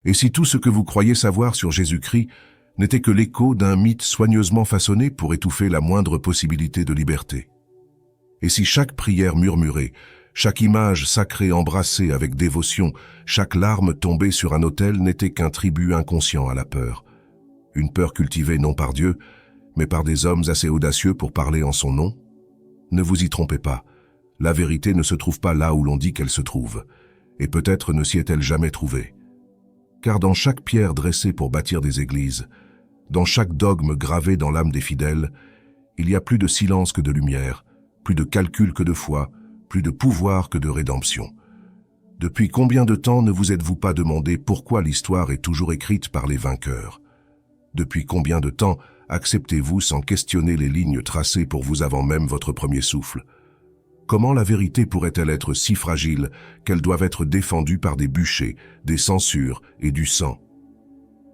Et si tout ce que vous croyez savoir sur Jésus-Christ n'était que l'écho d'un mythe soigneusement façonné pour étouffer la moindre possibilité de liberté? Et si chaque prière murmurée, chaque image sacrée embrassée avec dévotion, chaque larme tombée sur un autel n'était qu'un tribut inconscient à la peur? Une peur cultivée non par Dieu, mais par des hommes assez audacieux pour parler en son nom? Ne vous y trompez pas, la vérité ne se trouve pas là où l'on dit qu'elle se trouve, et peut-être ne s'y est-elle jamais trouvée. Car dans chaque pierre dressée pour bâtir des églises, dans chaque dogme gravé dans l'âme des fidèles, il y a plus de silence que de lumière, plus de calcul que de foi, plus de pouvoir que de rédemption. Depuis combien de temps ne vous êtes-vous pas demandé pourquoi l'histoire est toujours écrite par les vainqueurs? Depuis combien de temps acceptez-vous sans questionner les lignes tracées pour vous avant même votre premier souffle? Comment la vérité pourrait-elle être si fragile qu'elle doive être défendue par des bûchers, des censures et du sang?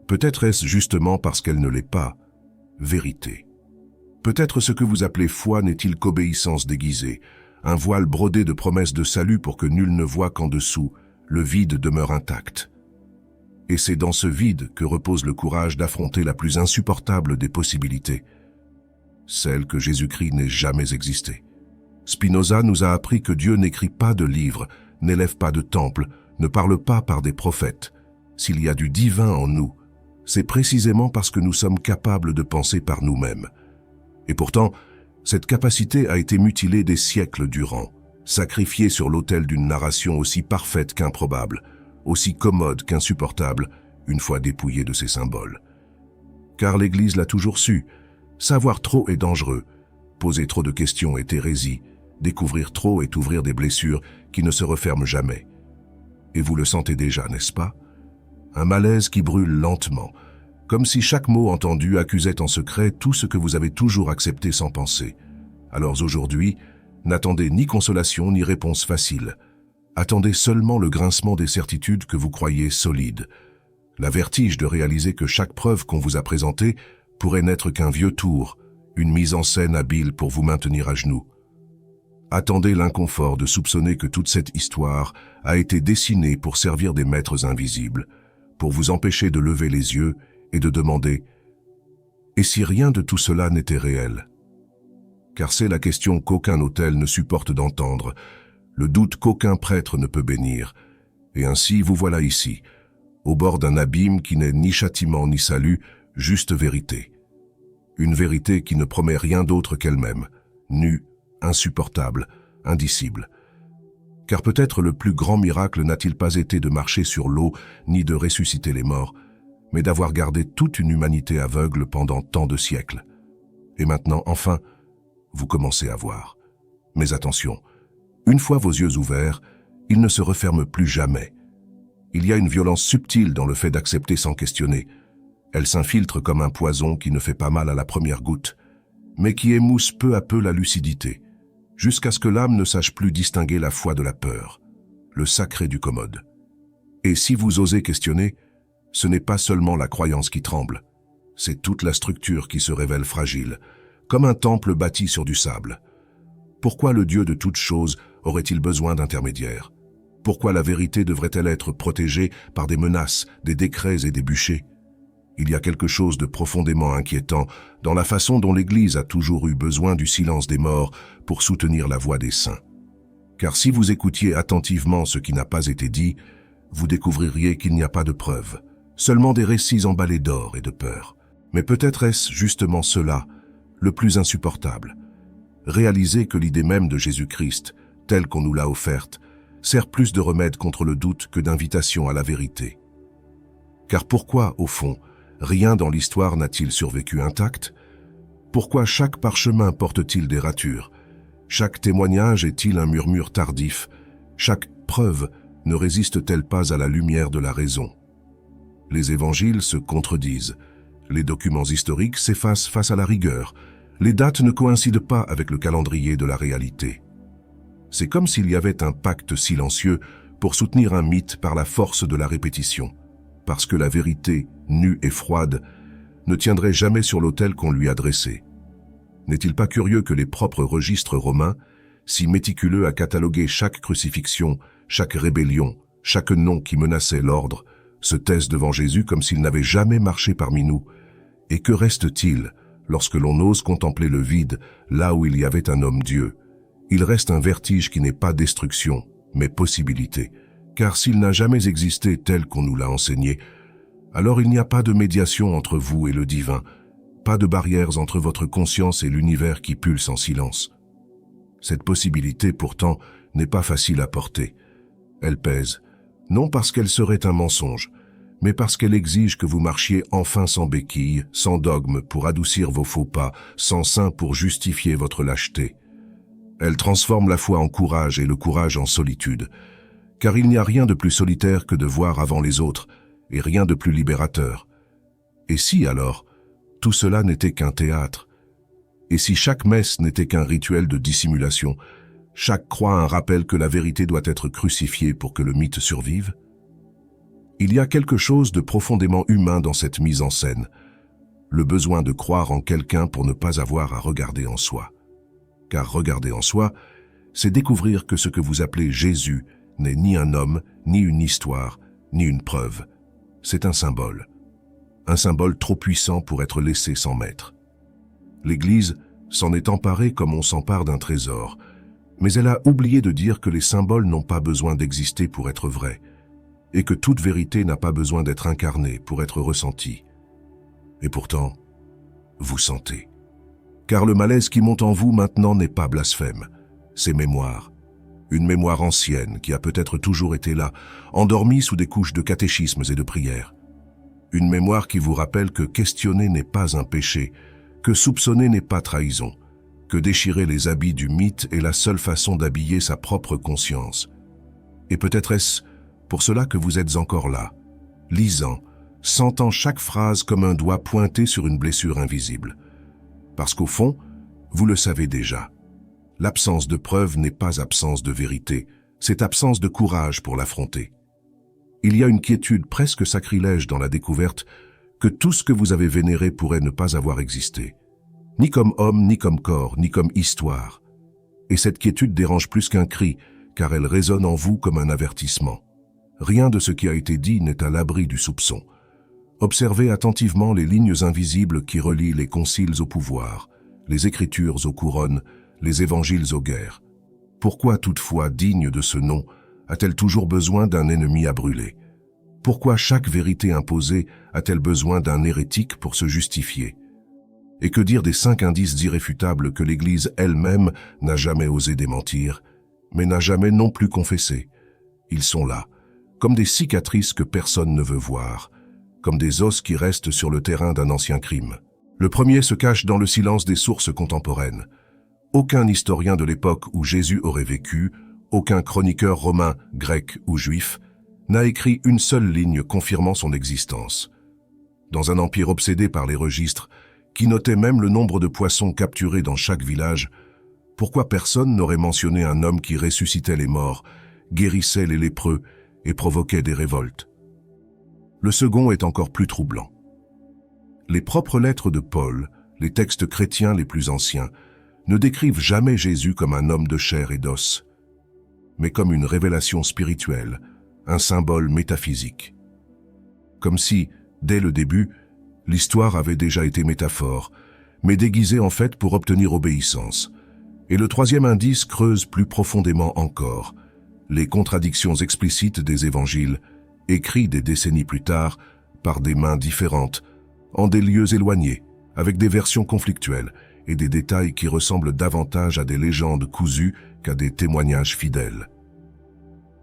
Peut-être est-ce justement parce qu'elle ne l'est pas, vérité. Peut-être ce que vous appelez foi n'est-il qu'obéissance déguisée, un voile brodé de promesses de salut pour que nul ne voie qu'en dessous, le vide demeure intact. Et c'est dans ce vide que repose le courage d'affronter la plus insupportable des possibilités, celle que Jésus-Christ n'ait jamais existé. Spinoza nous a appris que Dieu n'écrit pas de livres, n'élève pas de temple, ne parle pas par des prophètes. S'il y a du divin en nous, c'est précisément parce que nous sommes capables de penser par nous-mêmes. Et pourtant, cette capacité a été mutilée des siècles durant, sacrifiée sur l'autel d'une narration aussi parfaite qu'improbable, aussi commode qu'insupportable, une fois dépouillée de ses symboles. Car l'Église l'a toujours su, savoir trop est dangereux, poser trop de questions est hérésie, découvrir trop est ouvrir des blessures qui ne se referment jamais. Et vous le sentez déjà, n'est-ce pas? Un malaise qui brûle lentement, comme si chaque mot entendu accusait en secret tout ce que vous avez toujours accepté sans penser. Alors aujourd'hui, n'attendez ni consolation ni réponse facile. Attendez seulement le grincement des certitudes que vous croyez solides. La vertige de réaliser que chaque preuve qu'on vous a présentée pourrait n'être qu'un vieux tour, une mise en scène habile pour vous maintenir à genoux. Attendez l'inconfort de soupçonner que toute cette histoire a été dessinée pour servir des maîtres invisibles, pour vous empêcher de lever les yeux et de demander « Et si rien de tout cela n'était réel ?» Car c'est la question qu'aucun autel ne supporte d'entendre, le doute qu'aucun prêtre ne peut bénir. Et ainsi vous voilà ici, au bord d'un abîme qui n'est ni châtiment ni salut, juste vérité. Une vérité qui ne promet rien d'autre qu'elle-même, nue, insupportable, indicible. Car peut-être le plus grand miracle n'a-t-il pas été de marcher sur l'eau, ni de ressusciter les morts, mais d'avoir gardé toute une humanité aveugle pendant tant de siècles. Et maintenant, enfin, vous commencez à voir. Mais attention, une fois vos yeux ouverts, ils ne se referment plus jamais. Il y a une violence subtile dans le fait d'accepter sans questionner. Elle s'infiltre comme un poison qui ne fait pas mal à la première goutte, mais qui émousse peu à peu la lucidité, jusqu'à ce que l'âme ne sache plus distinguer la foi de la peur, le sacré du commode. Et si vous osez questionner, ce n'est pas seulement la croyance qui tremble, c'est toute la structure qui se révèle fragile, comme un temple bâti sur du sable. Pourquoi le Dieu de toutes choses aurait-il besoin d'intermédiaires? Pourquoi la vérité devrait-elle être protégée par des menaces, des décrets et des bûchers? Il y a quelque chose de profondément inquiétant dans la façon dont l'Église a toujours eu besoin du silence des morts pour soutenir la voix des saints. Car si vous écoutiez attentivement ce qui n'a pas été dit, vous découvririez qu'il n'y a pas de preuves, seulement des récits emballés d'or et de peur. Mais peut-être est-ce justement cela, le plus insupportable. Réaliser que l'idée même de Jésus-Christ, telle qu'on nous l'a offerte, sert plus de remède contre le doute que d'invitation à la vérité. Car pourquoi, au fond, rien dans l'histoire n'a-t-il survécu intact? Pourquoi chaque parchemin porte-t-il des ratures? Chaque témoignage est-il un murmure tardif? Chaque preuve ne résiste-t-elle pas à la lumière de la raison? Les évangiles se contredisent. Les documents historiques s'effacent face à la rigueur. Les dates ne coïncident pas avec le calendrier de la réalité. C'est comme s'il y avait un pacte silencieux pour soutenir un mythe par la force de la répétition, parce que la vérité, nue et froide, ne tiendrait jamais sur l'autel qu'on lui a dressé. N'est-il pas curieux que les propres registres romains, si méticuleux à cataloguer chaque crucifixion, chaque rébellion, chaque nom qui menaçait l'ordre, se taisent devant Jésus comme s'il n'avait jamais marché parmi nous. Et que reste-t-il lorsque l'on ose contempler le vide là où il y avait un homme-dieu? Il reste un vertige qui n'est pas destruction, mais possibilité. Car s'il n'a jamais existé tel qu'on nous l'a enseigné, alors il n'y a pas de médiation entre vous et le divin, pas de barrières entre votre conscience et l'univers qui pulse en silence. Cette possibilité, pourtant, n'est pas facile à porter. Elle pèse, non parce qu'elle serait un mensonge, mais parce qu'elle exige que vous marchiez enfin sans béquilles, sans dogme pour adoucir vos faux pas, sans sein pour justifier votre lâcheté. Elle transforme la foi en courage et le courage en solitude, car il n'y a rien de plus solitaire que de voir avant les autres, et rien de plus libérateur. Et si alors, tout cela n'était qu'un théâtre? Et si chaque messe n'était qu'un rituel de dissimulation, chaque croix un rappel que la vérité doit être crucifiée pour que le mythe survive? Il y a quelque chose de profondément humain dans cette mise en scène, le besoin de croire en quelqu'un pour ne pas avoir à regarder en soi. Car regarder en soi, c'est découvrir que ce que vous appelez Jésus n'est ni un homme, ni une histoire, ni une preuve. C'est un symbole trop puissant pour être laissé sans maître. L'Église s'en est emparée comme on s'empare d'un trésor, mais elle a oublié de dire que les symboles n'ont pas besoin d'exister pour être vrais, et que toute vérité n'a pas besoin d'être incarnée pour être ressentie. Et pourtant, vous sentez. Car le malaise qui monte en vous maintenant n'est pas blasphème, c'est mémoire. Une mémoire ancienne qui a peut-être toujours été là, endormie sous des couches de catéchismes et de prières. Une mémoire qui vous rappelle que questionner n'est pas un péché, que soupçonner n'est pas trahison, que déchirer les habits du mythe est la seule façon d'habiller sa propre conscience. Et peut-être est-ce pour cela que vous êtes encore là, lisant, sentant chaque phrase comme un doigt pointé sur une blessure invisible. Parce qu'au fond, vous le savez déjà. L'absence de preuve n'est pas absence de vérité, c'est absence de courage pour l'affronter. Il y a une quiétude presque sacrilège dans la découverte que tout ce que vous avez vénéré pourrait ne pas avoir existé, ni comme homme, ni comme corps, ni comme histoire. Et cette quiétude dérange plus qu'un cri, car elle résonne en vous comme un avertissement. Rien de ce qui a été dit n'est à l'abri du soupçon. Observez attentivement les lignes invisibles qui relient les conciles au pouvoir, les écritures aux couronnes, les évangiles aux guerres. Pourquoi toutefois, digne de ce nom, a-t-elle toujours besoin d'un ennemi à brûler? Pourquoi chaque vérité imposée a-t-elle besoin d'un hérétique pour se justifier? Et que dire des 5 indices irréfutables que l'Église elle-même n'a jamais osé démentir, mais n'a jamais non plus confessé? Ils sont là, comme des cicatrices que personne ne veut voir, comme des os qui restent sur le terrain d'un ancien crime. Le premier se cache dans le silence des sources contemporaines. Aucun historien de l'époque où Jésus aurait vécu, aucun chroniqueur romain, grec ou juif, n'a écrit une seule ligne confirmant son existence. Dans un empire obsédé par les registres, qui notait même le nombre de poissons capturés dans chaque village, pourquoi personne n'aurait mentionné un homme qui ressuscitait les morts, guérissait les lépreux et provoquait des révoltes? Le second est encore plus troublant. Les propres lettres de Paul, les textes chrétiens les plus anciens, ne décrivent jamais Jésus comme un homme de chair et d'os, mais comme une révélation spirituelle, un symbole métaphysique. Comme si, dès le début, l'histoire avait déjà été métaphore, mais déguisée en fait pour obtenir obéissance. Et le troisième indice creuse plus profondément encore, les contradictions explicites des évangiles, écrits des décennies plus tard, par des mains différentes, en des lieux éloignés, avec des versions conflictuelles et des détails qui ressemblent davantage à des légendes cousues qu'à des témoignages fidèles.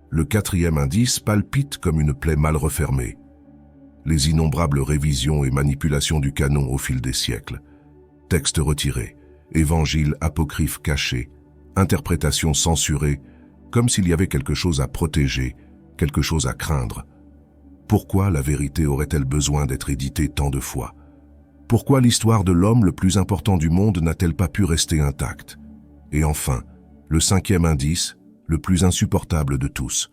Le quatrième indice palpite comme une plaie mal refermée. Les innombrables révisions et manipulations du canon au fil des siècles. Textes retirés, évangiles apocryphes cachés, interprétations censurées, comme s'il y avait quelque chose à protéger, quelque chose à craindre. Pourquoi la vérité aurait-elle besoin d'être éditée tant de fois? Pourquoi l'histoire de l'homme le plus important du monde n'a-t-elle pas pu rester intacte? Et enfin, le cinquième indice, le plus insupportable de tous.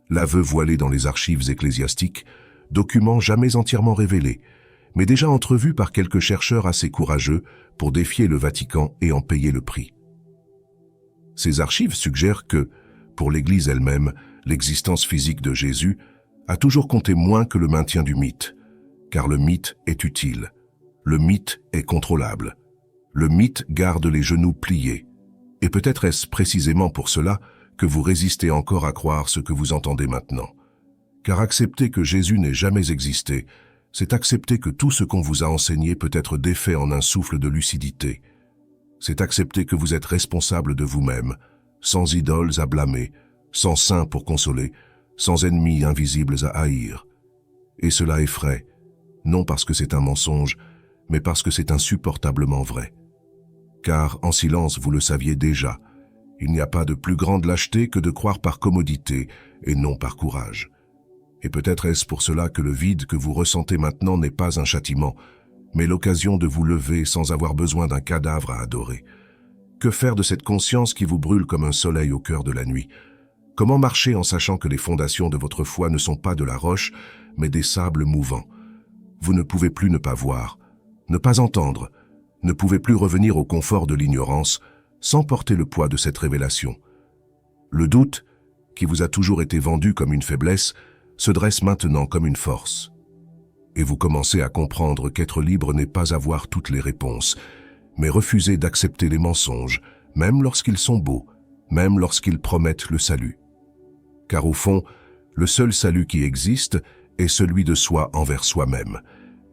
L'aveu voilé dans les archives ecclésiastiques, document jamais entièrement révélé, mais déjà entrevu par quelques chercheurs assez courageux pour défier le Vatican et en payer le prix. Ces archives suggèrent que, pour l'Église elle-même, l'existence physique de Jésus a toujours compté moins que le maintien du mythe, car le mythe est utile, le mythe est contrôlable, le mythe garde les genoux pliés, et peut-être est-ce précisément pour cela que vous résistez encore à croire ce que vous entendez maintenant. Car accepter que Jésus n'ait jamais existé, c'est accepter que tout ce qu'on vous a enseigné peut être défait en un souffle de lucidité. C'est accepter que vous êtes responsable de vous-même, sans idoles à blâmer, sans saints pour consoler, sans ennemis invisibles à haïr. Et cela effraie, non parce que c'est un mensonge, mais parce que c'est insupportablement vrai. Car, en silence, vous le saviez déjà, il n'y a pas de plus grande lâcheté que de croire par commodité et non par courage. Et peut-être est-ce pour cela que le vide que vous ressentez maintenant n'est pas un châtiment, mais l'occasion de vous lever sans avoir besoin d'un cadavre à adorer. Que faire de cette conscience qui vous brûle comme un soleil au cœur de la nuit? Comment marcher en sachant que les fondations de votre foi ne sont pas de la roche, mais des sables mouvants? Vous ne pouvez plus ne pas voir, ne pas entendre, ne pouvez plus revenir au confort de l'ignorance sans porter le poids de cette révélation. Le doute, qui vous a toujours été vendu comme une faiblesse, se dresse maintenant comme une force. Et vous commencez à comprendre qu'être libre n'est pas avoir toutes les réponses, mais refuser d'accepter les mensonges, même lorsqu'ils sont beaux, même lorsqu'ils promettent le salut. Car au fond, le seul salut qui existe est celui de soi envers soi-même.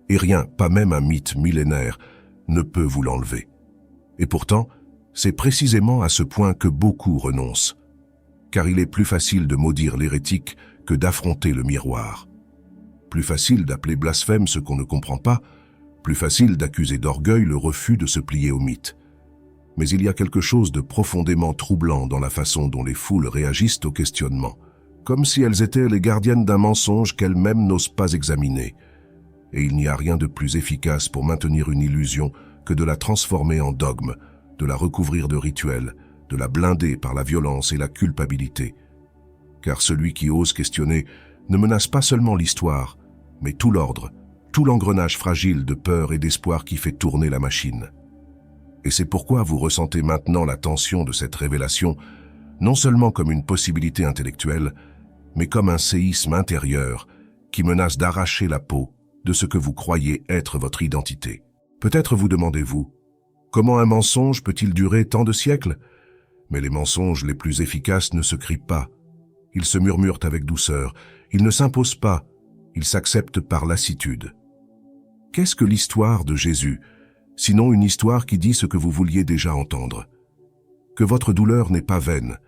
Et rien, pas même un mythe millénaire, ne peut vous l'enlever. Et pourtant, c'est précisément à ce point que beaucoup renoncent. Car il est plus facile de maudire l'hérétique que d'affronter le miroir. Plus facile d'appeler blasphème ce qu'on ne comprend pas, plus facile d'accuser d'orgueil le refus de se plier au mythe. Mais il y a quelque chose de profondément troublant dans la façon dont les foules réagissent au questionnement, comme si elles étaient les gardiennes d'un mensonge qu'elles-mêmes n'osent pas examiner. Et il n'y a rien de plus efficace pour maintenir une illusion que de la transformer en dogme, de la recouvrir de rituels, de la blinder par la violence et la culpabilité. Car celui qui ose questionner ne menace pas seulement l'histoire, mais tout l'ordre, tout l'engrenage fragile de peur et d'espoir qui fait tourner la machine. Et c'est pourquoi vous ressentez maintenant la tension de cette révélation, non seulement comme une possibilité intellectuelle, mais comme un séisme intérieur qui menace d'arracher la peau de ce que vous croyez être votre identité. Peut-être vous demandez-vous, comment un mensonge peut-il durer tant de siècles? Mais les mensonges les plus efficaces ne se crient pas. Ils se murmurent avec douceur, ils ne s'imposent pas, ils s'acceptent par lassitude. Qu'est-ce que l'histoire de Jésus, sinon une histoire qui dit ce que vous vouliez déjà entendre? Que votre douleur n'est pas vaine,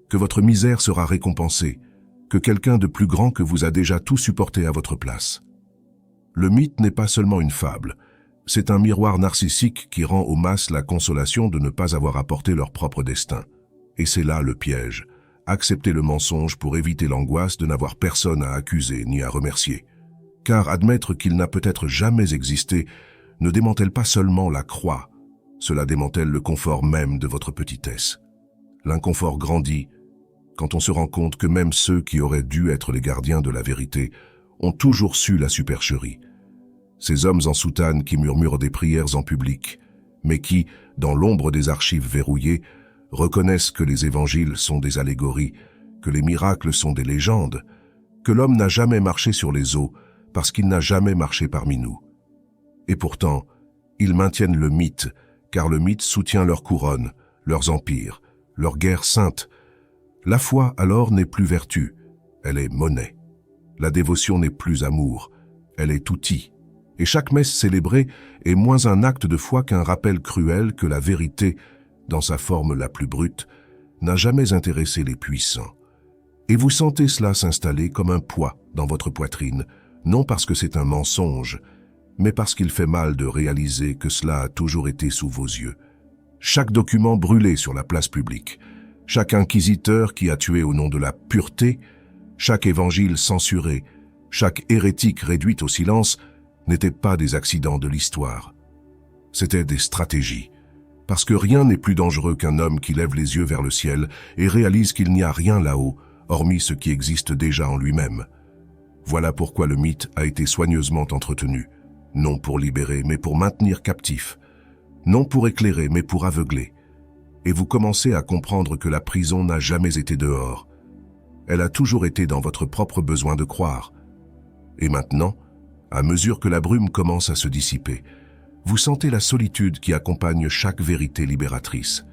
que votre misère sera récompensée, que quelqu'un de plus grand que vous a déjà tout supporté à votre place. Le mythe n'est pas seulement une fable, c'est un miroir narcissique qui rend aux masses la consolation de ne pas avoir apporté leur propre destin. Et c'est là le piège. Accepter le mensonge pour éviter l'angoisse de n'avoir personne à accuser ni à remercier. Car admettre qu'il n'a peut-être jamais existé ne démantèle pas seulement la croix, cela démantèle le confort même de votre petitesse. L'inconfort grandit quand on se rend compte que même ceux qui auraient dû être les gardiens de la vérité ont toujours su la supercherie. Ces hommes en soutane qui murmurent des prières en public, mais qui, dans l'ombre des archives verrouillées, reconnaissent que les évangiles sont des allégories, que les miracles sont des légendes, que l'homme n'a jamais marché sur les eaux parce qu'il n'a jamais marché parmi nous. Et pourtant, ils maintiennent le mythe, car le mythe soutient leur couronne, leurs empires, leurs guerres saintes. La foi, alors, n'est plus vertu, elle est monnaie. La dévotion n'est plus amour, elle est outil. Et chaque messe célébrée est moins un acte de foi qu'un rappel cruel que la vérité, dans sa forme la plus brute, n'a jamais intéressé les puissants. Et vous sentez cela s'installer comme un poids dans votre poitrine, non parce que c'est un mensonge, mais parce qu'il fait mal de réaliser que cela a toujours été sous vos yeux. Chaque document brûlé sur la place publique, chaque inquisiteur qui a tué au nom de la pureté, chaque évangile censuré, chaque hérétique réduit au silence, n'étaient pas des accidents de l'histoire. C'étaient des stratégies. Parce que rien n'est plus dangereux qu'un homme qui lève les yeux vers le ciel et réalise qu'il n'y a rien là-haut, hormis ce qui existe déjà en lui-même. Voilà pourquoi le mythe a été soigneusement entretenu, non pour libérer, mais pour maintenir captif, non pour éclairer, mais pour aveugler. Et vous commencez à comprendre que la prison n'a jamais été dehors. Elle a toujours été dans votre propre besoin de croire, Et maintenant, à mesure que la brume commence à se dissiper, vous sentez la solitude qui accompagne chaque vérité libératrice.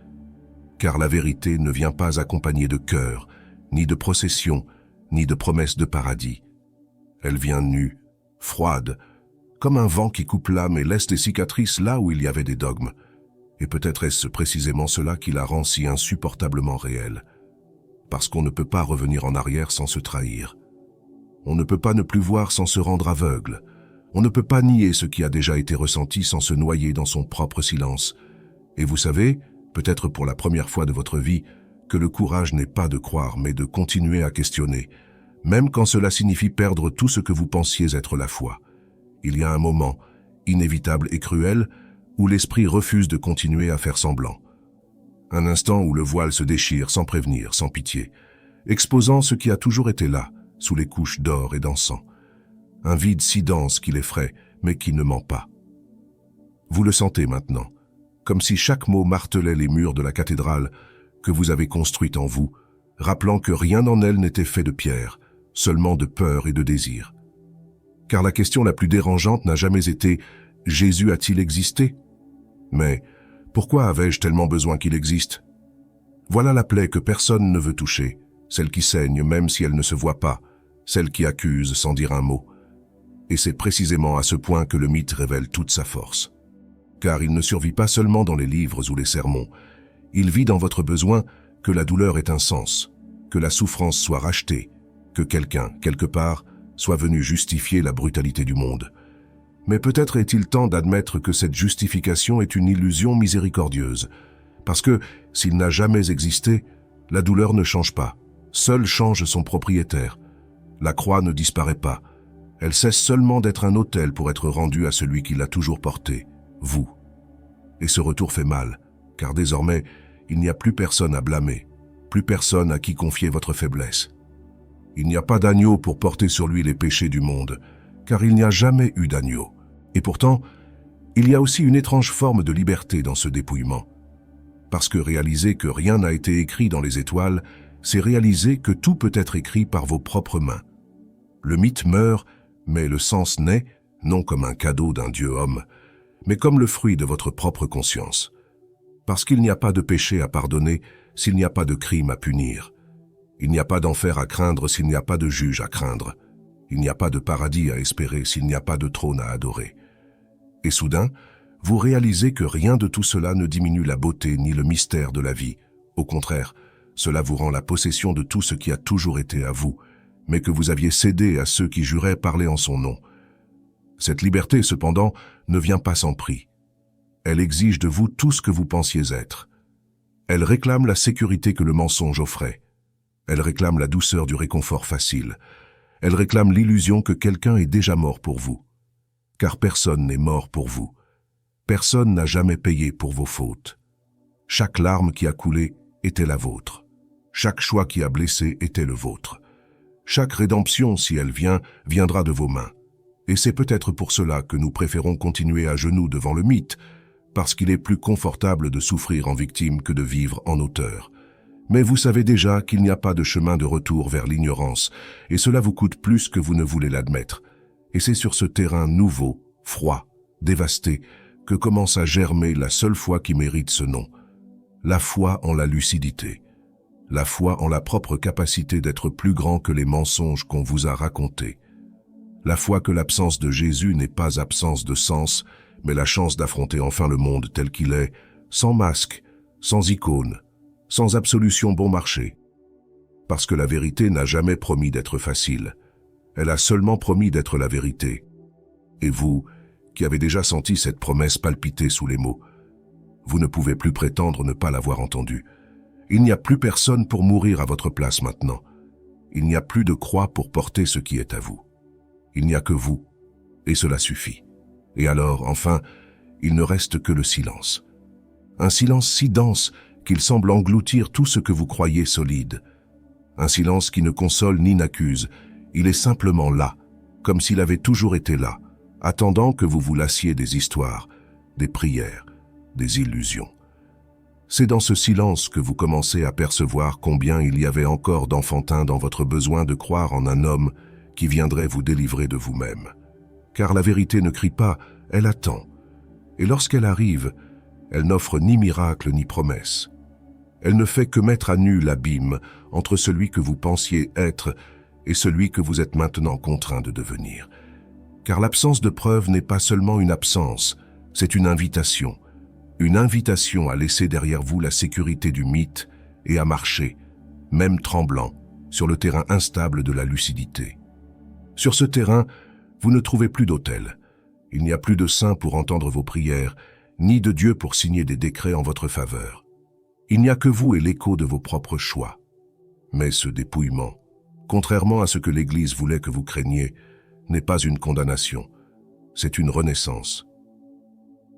Car la vérité ne vient pas accompagnée de cœur, ni de procession, ni de promesses de paradis. Elle vient nue, froide, comme un vent qui coupe l'âme et laisse des cicatrices là où il y avait des dogmes. Et peut-être est-ce précisément cela qui la rend si insupportablement réelle. Parce qu'on ne peut pas revenir en arrière sans se trahir. On ne peut pas ne plus voir sans se rendre aveugle. On ne peut pas nier ce qui a déjà été ressenti sans se noyer dans son propre silence. Et vous savez, peut-être pour la première fois de votre vie, que le courage n'est pas de croire mais de continuer à questionner, même quand cela signifie perdre tout ce que vous pensiez être la foi. Il y a un moment, inévitable et cruel, où l'esprit refuse de continuer à faire semblant. Un instant où le voile se déchire sans prévenir, sans pitié, exposant ce qui a toujours été là, sous les couches d'or et d'encens. Un vide si dense qui l'effraie, mais qui ne ment pas. Vous le sentez maintenant, comme si chaque mot martelait les murs de la cathédrale que vous avez construite en vous, rappelant que rien en elle n'était fait de pierre, seulement de peur et de désir. Car la question la plus dérangeante n'a jamais été « Jésus a-t-il existé ?» Mais pourquoi avais-je tellement besoin qu'il existe? Voilà la plaie que personne ne veut toucher, celle qui saigne même si elle ne se voit pas, celle qui accuse sans dire un mot. Et c'est précisément à ce point que le mythe révèle toute sa force. Car il ne survit pas seulement dans les livres ou les sermons, il vit dans votre besoin que la douleur ait un sens, que la souffrance soit rachetée, que quelqu'un, quelque part, soit venu justifier la brutalité du monde. Mais peut-être est-il temps d'admettre que cette justification est une illusion miséricordieuse, parce que, s'il n'a jamais existé, la douleur ne change pas, seul change son propriétaire. La croix ne disparaît pas, elle cesse seulement d'être un autel pour être rendue à celui qui l'a toujours porté, vous. Et ce retour fait mal, car désormais, il n'y a plus personne à blâmer, plus personne à qui confier votre faiblesse. Il n'y a pas d'agneau pour porter sur lui les péchés du monde, car il n'y a jamais eu d'agneau. Et pourtant, il y a aussi une étrange forme de liberté dans ce dépouillement. Parce que réaliser que rien n'a été écrit dans les étoiles, c'est réaliser que tout peut être écrit par vos propres mains. Le mythe meurt, mais le sens naît, non comme un cadeau d'un Dieu-homme, mais comme le fruit de votre propre conscience. Parce qu'il n'y a pas de péché à pardonner s'il n'y a pas de crime à punir. Il n'y a pas d'enfer à craindre s'il n'y a pas de juge à craindre. Il n'y a pas de paradis à espérer s'il n'y a pas de trône à adorer. Et soudain, vous réalisez que rien de tout cela ne diminue la beauté ni le mystère de la vie. Au contraire, cela vous rend la possession de tout ce qui a toujours été à vous, mais que vous aviez cédé à ceux qui juraient parler en son nom. Cette liberté, cependant, ne vient pas sans prix. Elle exige de vous tout ce que vous pensiez être. Elle réclame la sécurité que le mensonge offrait. Elle réclame la douceur du réconfort facile. Elle réclame l'illusion que quelqu'un est déjà mort pour vous. Car personne n'est mort pour vous. Personne n'a jamais payé pour vos fautes. Chaque larme qui a coulé était la vôtre. Chaque choix qui a blessé était le vôtre. Chaque rédemption, si elle vient, viendra de vos mains. Et c'est peut-être pour cela que nous préférons continuer à genoux devant le mythe, parce qu'il est plus confortable de souffrir en victime que de vivre en auteur. Mais vous savez déjà qu'il n'y a pas de chemin de retour vers l'ignorance, et cela vous coûte plus que vous ne voulez l'admettre. Et c'est sur ce terrain nouveau, froid, dévasté, que commence à germer la seule foi qui mérite ce nom. La foi en la lucidité. La foi en la propre capacité d'être plus grand que les mensonges qu'on vous a racontés. La foi que l'absence de Jésus n'est pas absence de sens, mais la chance d'affronter enfin le monde tel qu'il est, sans masque, sans icône, sans absolution bon marché. Parce que la vérité n'a jamais promis d'être facile. Elle a seulement promis d'être la vérité. Et vous, qui avez déjà senti cette promesse palpiter sous les mots, vous ne pouvez plus prétendre ne pas l'avoir entendue. Il n'y a plus personne pour mourir à votre place maintenant. Il n'y a plus de croix pour porter ce qui est à vous. Il n'y a que vous, et cela suffit. Et alors, enfin, il ne reste que le silence. Un silence si dense qu'il semble engloutir tout ce que vous croyez solide. Un silence qui ne console ni n'accuse, il est simplement là, comme s'il avait toujours été là, attendant que vous vous lassiez des histoires, des prières, des illusions. C'est dans ce silence que vous commencez à percevoir combien il y avait encore d'enfantin dans votre besoin de croire en un homme qui viendrait vous délivrer de vous-même. Car la vérité ne crie pas, elle attend. Et lorsqu'elle arrive, elle n'offre ni miracle ni promesse. Elle ne fait que mettre à nu l'abîme entre celui que vous pensiez être et celui que vous êtes maintenant contraint de devenir. Car l'absence de preuve n'est pas seulement une absence, c'est une invitation à laisser derrière vous la sécurité du mythe et à marcher, même tremblant, sur le terrain instable de la lucidité. Sur ce terrain, vous ne trouvez plus d'autel. Il n'y a plus de saint pour entendre vos prières, ni de Dieu pour signer des décrets en votre faveur. Il n'y a que vous et l'écho de vos propres choix. Mais ce dépouillement, contrairement à ce que l'Église voulait que vous craigniez, n'est pas une condamnation, c'est une renaissance.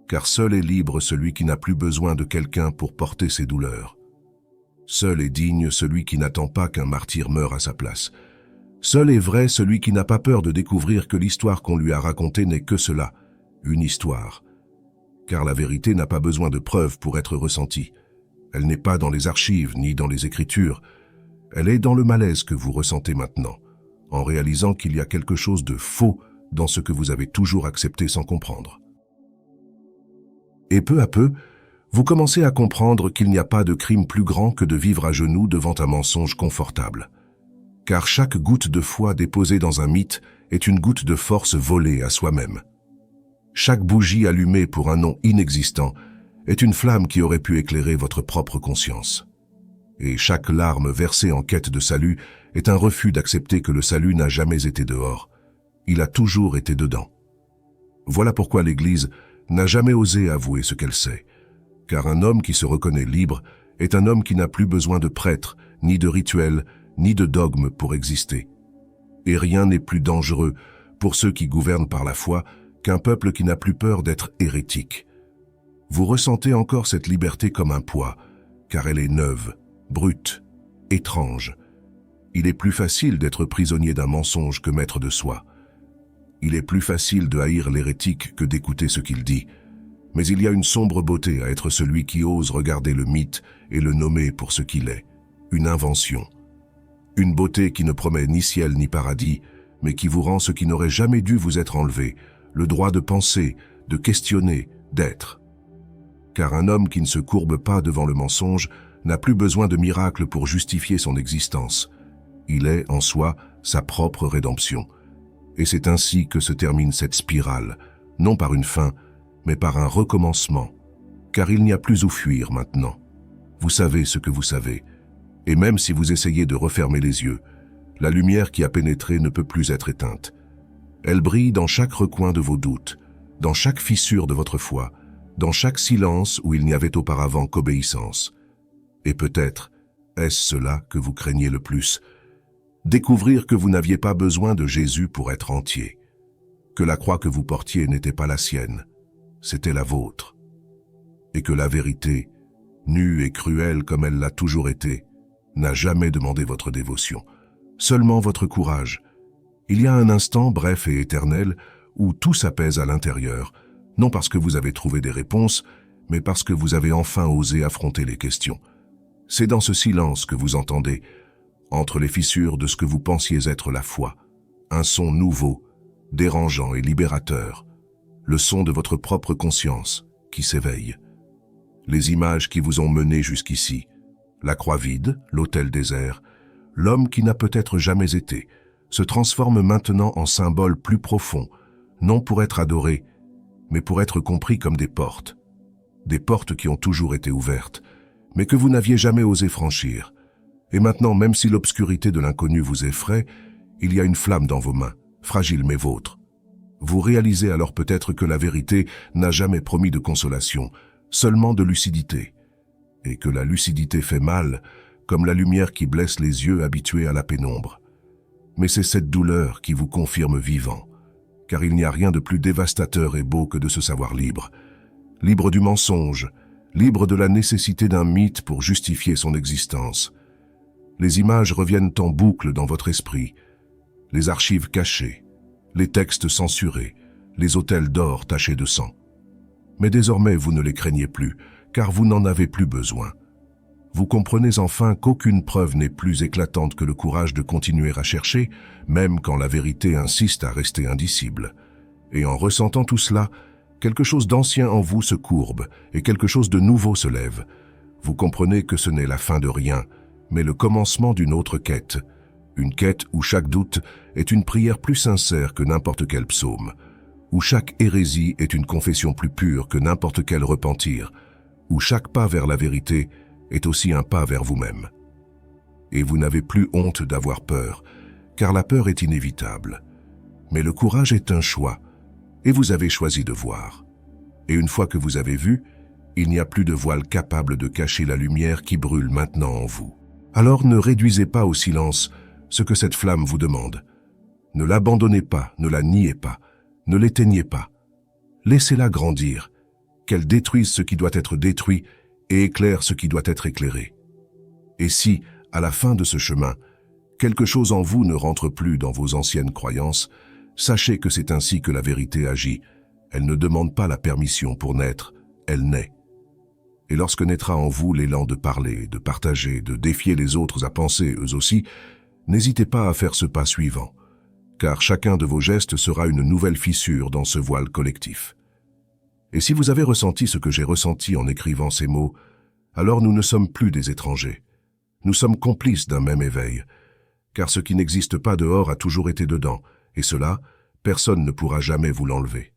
Car seul est libre celui qui n'a plus besoin de quelqu'un pour porter ses douleurs. Seul est digne celui qui n'attend pas qu'un martyr meure à sa place. Seul est vrai celui qui n'a pas peur de découvrir que l'histoire qu'on lui a racontée n'est que cela, une histoire. Car la vérité n'a pas besoin de preuves pour être ressentie. Elle n'est pas dans les archives ni dans les écritures. Elle est dans le malaise que vous ressentez maintenant, en réalisant qu'il y a quelque chose de faux dans ce que vous avez toujours accepté sans comprendre. Et peu à peu, vous commencez à comprendre qu'il n'y a pas de crime plus grand que de vivre à genoux devant un mensonge confortable. Car chaque goutte de foi déposée dans un mythe est une goutte de force volée à soi-même. Chaque bougie allumée pour un nom inexistant est une flamme qui aurait pu éclairer votre propre conscience. Et chaque larme versée en quête de salut est un refus d'accepter que le salut n'a jamais été dehors. Il a toujours été dedans. Voilà pourquoi l'Église n'a jamais osé avouer ce qu'elle sait. Car un homme qui se reconnaît libre est un homme qui n'a plus besoin de prêtres, ni de rituels, ni de dogmes pour exister. Et rien n'est plus dangereux pour ceux qui gouvernent par la foi qu'un peuple qui n'a plus peur d'être hérétique. Vous ressentez encore cette liberté comme un poids, car elle est neuve, brute, étrange. Il est plus facile d'être prisonnier d'un mensonge que maître de soi. Il est plus facile de haïr l'hérétique que d'écouter ce qu'il dit. Mais il y a une sombre beauté à être celui qui ose regarder le mythe et le nommer pour ce qu'il est, une invention. Une beauté qui ne promet ni ciel ni paradis, mais qui vous rend ce qui n'aurait jamais dû vous être enlevé, le droit de penser, de questionner, d'être. Car un homme qui ne se courbe pas devant le mensonge n'a plus besoin de miracle pour justifier son existence. Il est, en soi, sa propre rédemption. Et c'est ainsi que se termine cette spirale, non par une fin, mais par un recommencement. Car il n'y a plus où fuir maintenant. Vous savez ce que vous savez. Et même si vous essayez de refermer les yeux, la lumière qui a pénétré ne peut plus être éteinte. Elle brille dans chaque recoin de vos doutes, dans chaque fissure de votre foi, dans chaque silence où il n'y avait auparavant qu'obéissance. Et peut-être, est-ce cela que vous craignez le plus? Découvrir que vous n'aviez pas besoin de Jésus pour être entier, que la croix que vous portiez n'était pas la sienne, c'était la vôtre, et que la vérité, nue et cruelle comme elle l'a toujours été, n'a jamais demandé votre dévotion, seulement votre courage. Il y a un instant bref et éternel où tout s'apaise à l'intérieur, non parce que vous avez trouvé des réponses, mais parce que vous avez enfin osé affronter les questions. C'est dans ce silence que vous entendez, entre les fissures de ce que vous pensiez être la foi, un son nouveau, dérangeant et libérateur, le son de votre propre conscience qui s'éveille. Les images qui vous ont mené jusqu'ici, la croix vide, l'autel désert, l'homme qui n'a peut-être jamais été, se transforment maintenant en symboles plus profonds, non pour être adorés, mais pour être compris comme des portes qui ont toujours été ouvertes, mais que vous n'aviez jamais osé franchir. Et maintenant, même si l'obscurité de l'inconnu vous effraie, il y a une flamme dans vos mains, fragile mais vôtre. Vous réalisez alors peut-être que la vérité n'a jamais promis de consolation, seulement de lucidité, et que la lucidité fait mal, comme la lumière qui blesse les yeux habitués à la pénombre. Mais c'est cette douleur qui vous confirme vivant, car il n'y a rien de plus dévastateur et beau que de se savoir libre. Libre du mensonge, libre de la nécessité d'un mythe pour justifier son existence. Les images reviennent en boucle dans votre esprit, les archives cachées, les textes censurés, les autels d'or tachés de sang. Mais désormais vous ne les craignez plus, car vous n'en avez plus besoin. Vous comprenez enfin qu'aucune preuve n'est plus éclatante que le courage de continuer à chercher, même quand la vérité insiste à rester indicible. Et en ressentant tout cela, quelque chose d'ancien en vous se courbe et quelque chose de nouveau se lève. Vous comprenez que ce n'est la fin de rien, mais le commencement d'une autre quête. Une quête où chaque doute est une prière plus sincère que n'importe quel psaume, où chaque hérésie est une confession plus pure que n'importe quel repentir, où chaque pas vers la vérité est aussi un pas vers vous-même. Et vous n'avez plus honte d'avoir peur, car la peur est inévitable. Mais le courage est un choix, et vous avez choisi de voir. Et une fois que vous avez vu, il n'y a plus de voile capable de cacher la lumière qui brûle maintenant en vous. Alors ne réduisez pas au silence ce que cette flamme vous demande. Ne l'abandonnez pas, ne la niez pas, ne l'éteignez pas. Laissez-la grandir, qu'elle détruise ce qui doit être détruit et éclaire ce qui doit être éclairé. Et si, à la fin de ce chemin, quelque chose en vous ne rentre plus dans vos anciennes croyances, sachez que c'est ainsi que la vérité agit. Elle ne demande pas la permission pour naître, elle naît. Et lorsque naîtra en vous l'élan de parler, de partager, de défier les autres à penser eux aussi, n'hésitez pas à faire ce pas suivant, car chacun de vos gestes sera une nouvelle fissure dans ce voile collectif. Et si vous avez ressenti ce que j'ai ressenti en écrivant ces mots, alors nous ne sommes plus des étrangers. Nous sommes complices d'un même éveil, car ce qui n'existe pas dehors a toujours été dedans, et cela, personne ne pourra jamais vous l'enlever.